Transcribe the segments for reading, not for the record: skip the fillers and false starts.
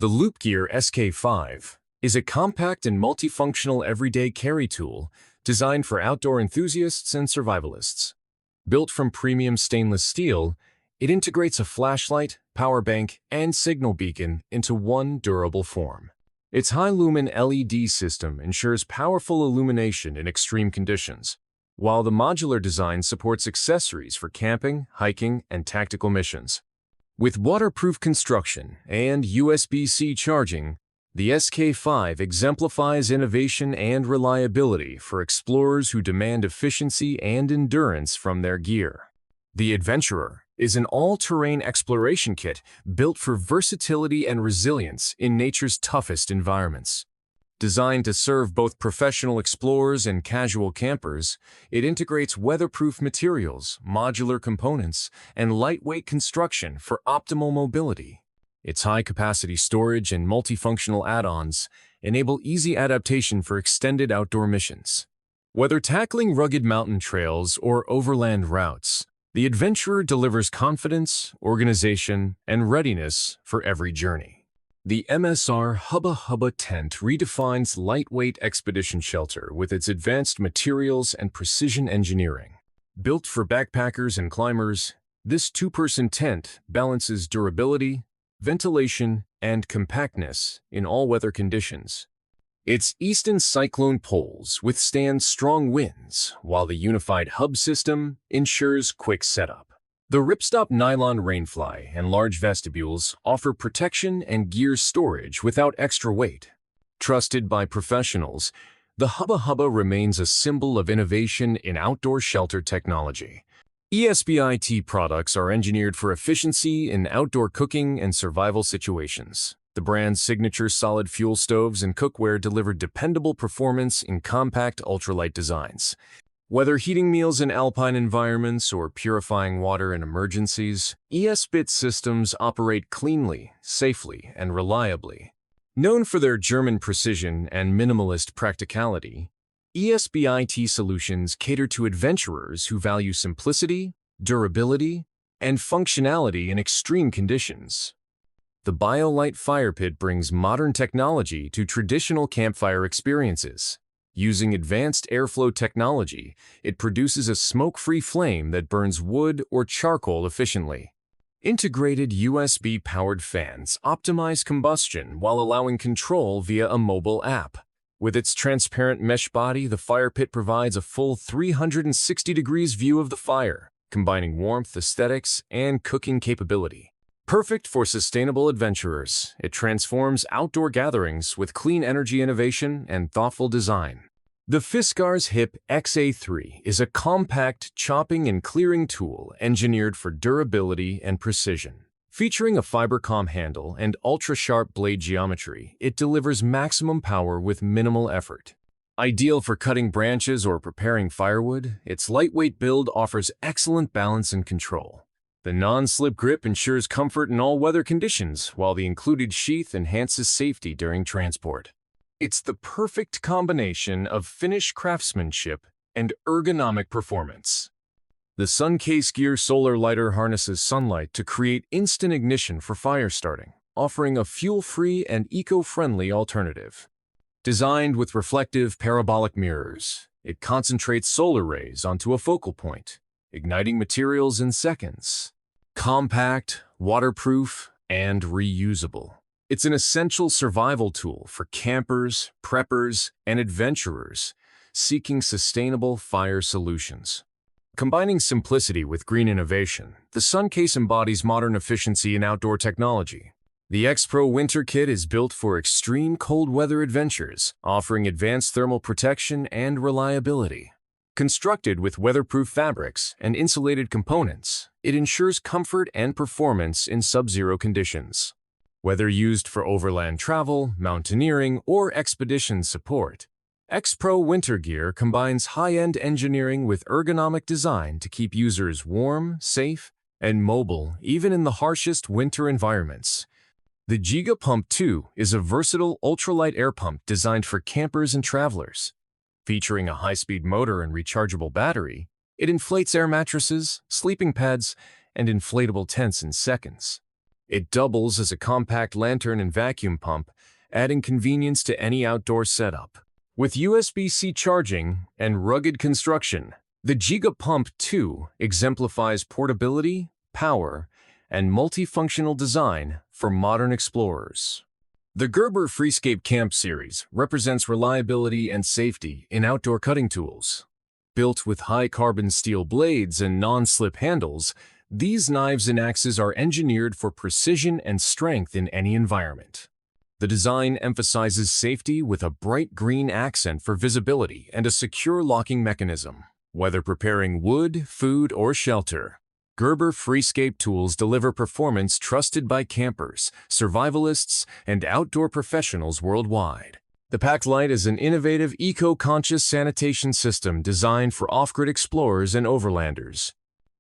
The Loop Gear SK5 is a compact and multifunctional everyday carry tool designed for outdoor enthusiasts and survivalists. Built from premium stainless steel, it integrates a flashlight, power bank, and signal beacon into one durable form. Its high-lumen LED system ensures powerful illumination in extreme conditions, while the modular design supports accessories for camping, hiking, and tactical missions. With waterproof construction and USB-C charging, the SK5 exemplifies innovation and reliability for explorers who demand efficiency and endurance from their gear. The Adventurer is an all-terrain exploration kit built for versatility and resilience in nature's toughest environments. Designed to serve both professional explorers and casual campers, it integrates weatherproof materials, modular components, and lightweight construction for optimal mobility. Its high-capacity storage and multifunctional add-ons enable easy adaptation for extended outdoor missions. Whether tackling rugged mountain trails or overland routes, the Adventurer delivers confidence, organization, and readiness for every journey. The MSR Hubba Hubba tent redefines lightweight expedition shelter with its advanced materials and precision engineering. Built for backpackers and climbers, this two-person tent balances durability, ventilation, and compactness in all weather conditions. Its Easton Cyclone poles withstand strong winds, while the unified hub system ensures quick setup. The ripstop nylon rainfly and large vestibules offer protection and gear storage without extra weight. Trusted by professionals, the Hubba Hubba remains a symbol of innovation in outdoor shelter technology. ESBIT products are engineered for efficiency in outdoor cooking and survival situations. The brand's signature solid fuel stoves and cookware deliver dependable performance in compact ultralight designs. Whether heating meals in alpine environments or purifying water in emergencies, ESBIT systems operate cleanly, safely, and reliably. Known for their German precision and minimalist practicality, ESBIT solutions cater to adventurers who value simplicity, durability, and functionality in extreme conditions. The BioLite fire pit brings modern technology to traditional campfire experiences. Using advanced airflow technology, it produces a smoke-free flame that burns wood or charcoal efficiently. Integrated USB-powered fans optimize combustion while allowing control via a mobile app. With its transparent mesh body, the fire pit provides a full 360 degrees view of the fire, combining warmth, aesthetics, and cooking capability. Perfect for sustainable adventurers, it transforms outdoor gatherings with clean energy innovation and thoughtful design. The Fiskars HIP XA3 is a compact chopping and clearing tool engineered for durability and precision. Featuring a fibercom handle and ultra-sharp blade geometry, it delivers maximum power with minimal effort. Ideal for cutting branches or preparing firewood, its lightweight build offers excellent balance and control. The non-slip grip ensures comfort in all weather conditions, while the included sheath enhances safety during transport. It's the perfect combination of finished craftsmanship and ergonomic performance. The Suncase Gear solar lighter harnesses sunlight to create instant ignition for fire starting, offering a fuel-free and eco-friendly alternative. Designed with reflective parabolic mirrors, it concentrates solar rays onto a focal point, igniting materials in seconds. Compact, waterproof, and reusable. It's an essential survival tool for campers, preppers, and adventurers seeking sustainable fire solutions. Combining simplicity with green innovation, the Suncase embodies modern efficiency in outdoor technology. The X-Pro Winter Kit is built for extreme cold weather adventures, offering advanced thermal protection and reliability. Constructed with weatherproof fabrics and insulated components, it ensures comfort and performance in sub-zero conditions. Whether used for overland travel, mountaineering, or expedition support, X-Pro Winter Gear combines high-end engineering with ergonomic design to keep users warm, safe, and mobile even in the harshest winter environments. The Giga Pump 2 is a versatile ultralight air pump designed for campers and travelers. Featuring a high-speed motor and rechargeable battery, it inflates air mattresses, sleeping pads, and inflatable tents in seconds. It doubles as a compact lantern and vacuum pump, adding convenience to any outdoor setup. With USB-C charging and rugged construction, the Giga Pump 2 exemplifies portability, power, and multifunctional design for modern explorers. The Gerber Freescape Camp series represents reliability and safety in outdoor cutting tools. Built with high-carbon steel blades and non-slip handles, these knives and axes are engineered for precision and strength in any environment. The design emphasizes safety with a bright green accent for visibility and a secure locking mechanism. Whether preparing wood, food, or shelter, Gerber Freescape tools deliver performance trusted by campers, survivalists, and outdoor professionals worldwide. The Pack Lite is an innovative, eco-conscious sanitation system designed for off-grid explorers and overlanders.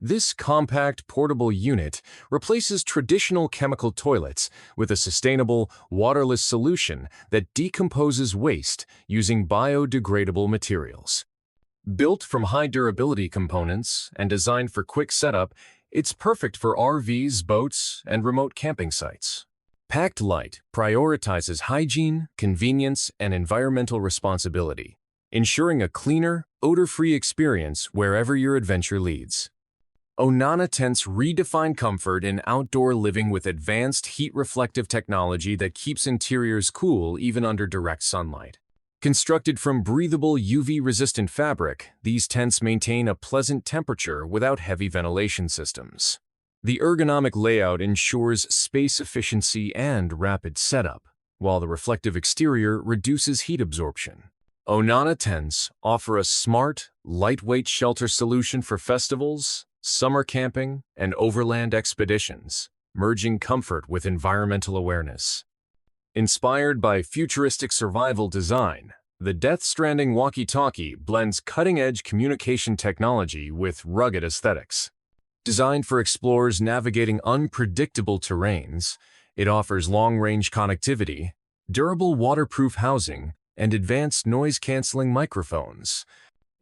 This compact, portable unit replaces traditional chemical toilets with a sustainable, waterless solution that decomposes waste using biodegradable materials. Built from high-durability components and designed for quick setup, it's perfect for RVs, boats, and remote camping sites. Packed Lite prioritizes hygiene, convenience, and environmental responsibility, ensuring a cleaner, odor-free experience wherever your adventure leads. Onana tents redefine comfort in outdoor living with advanced heat-reflective technology that keeps interiors cool even under direct sunlight. Constructed from breathable UV-resistant fabric, these tents maintain a pleasant temperature without heavy ventilation systems. The ergonomic layout ensures space efficiency and rapid setup, while the reflective exterior reduces heat absorption. Onana tents offer a smart, lightweight shelter solution for festivals, summer camping, and overland expeditions, merging comfort with environmental awareness. Inspired by futuristic survival design, the Death Stranding walkie-talkie blends cutting-edge communication technology with rugged aesthetics. Designed for explorers navigating unpredictable terrains, it offers long-range connectivity, durable waterproof housing, and advanced noise-canceling microphones.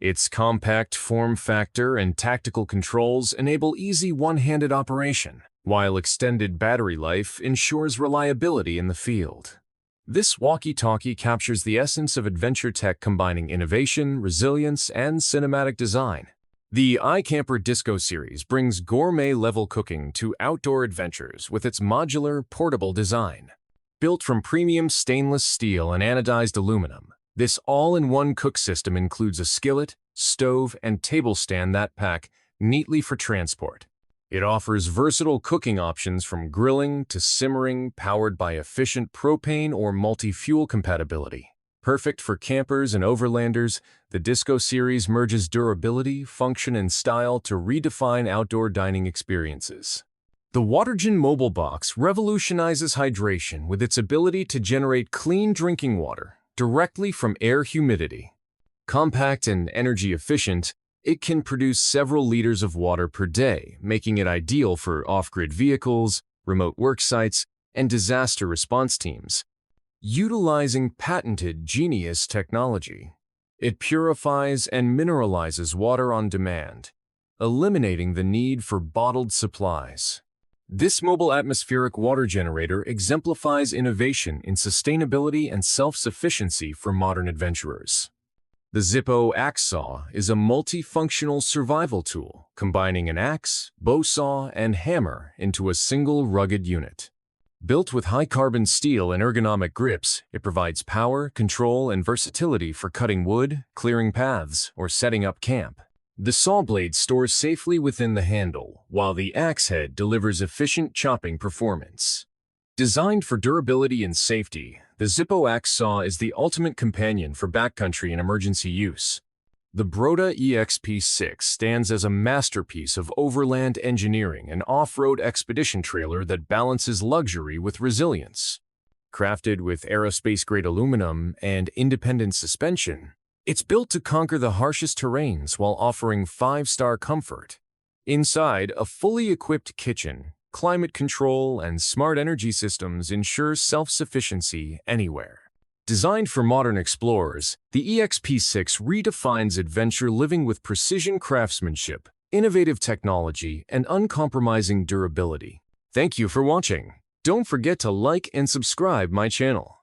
Its compact form factor and tactical controls enable easy one-handed operation, while extended battery life ensures reliability in the field. This walkie-talkie captures the essence of adventure tech, combining innovation, resilience, and cinematic design. The iCamper Disco series brings gourmet-level cooking to outdoor adventures with its modular, portable design. Built from premium stainless steel and anodized aluminum, this all-in-one cook system includes a skillet, stove, and table stand that pack neatly for transport. It offers versatile cooking options from grilling to simmering, powered by efficient propane or multi-fuel compatibility. Perfect for campers and overlanders, the Disco series merges durability, function, and style to redefine outdoor dining experiences. The Watergen Mobile Box revolutionizes hydration with its ability to generate clean drinking water directly from air humidity. Compact and energy efficient, it can produce several liters of water per day, making it ideal for off-grid vehicles, remote work sites, and disaster response teams. Utilizing patented Genius technology, it purifies and mineralizes water on demand, eliminating the need for bottled supplies. This mobile atmospheric water generator exemplifies innovation in sustainability and self-sufficiency for modern adventurers. The Zippo Axe Saw is a multifunctional survival tool, combining an axe, bow saw, and hammer into a single rugged unit. Built with high-carbon steel and ergonomic grips, it provides power, control, and versatility for cutting wood, clearing paths, or setting up camp. The saw blade stores safely within the handle, while the axe head delivers efficient chopping performance. Designed for durability and safety, the Zippo Axe Saw is the ultimate companion for backcountry and emergency use. The Broda EXP6 stands as a masterpiece of overland engineering and off-road expedition trailer that balances luxury with resilience. Crafted with aerospace-grade aluminum and independent suspension, it's built to conquer the harshest terrains while offering 5-star comfort. Inside, a fully equipped kitchen, climate control, and smart energy systems ensure self-sufficiency anywhere. Designed for modern explorers, the EXP6 redefines adventure living with precision craftsmanship, innovative technology, and uncompromising durability. Thank you for watching. Don't forget to like and subscribe my channel.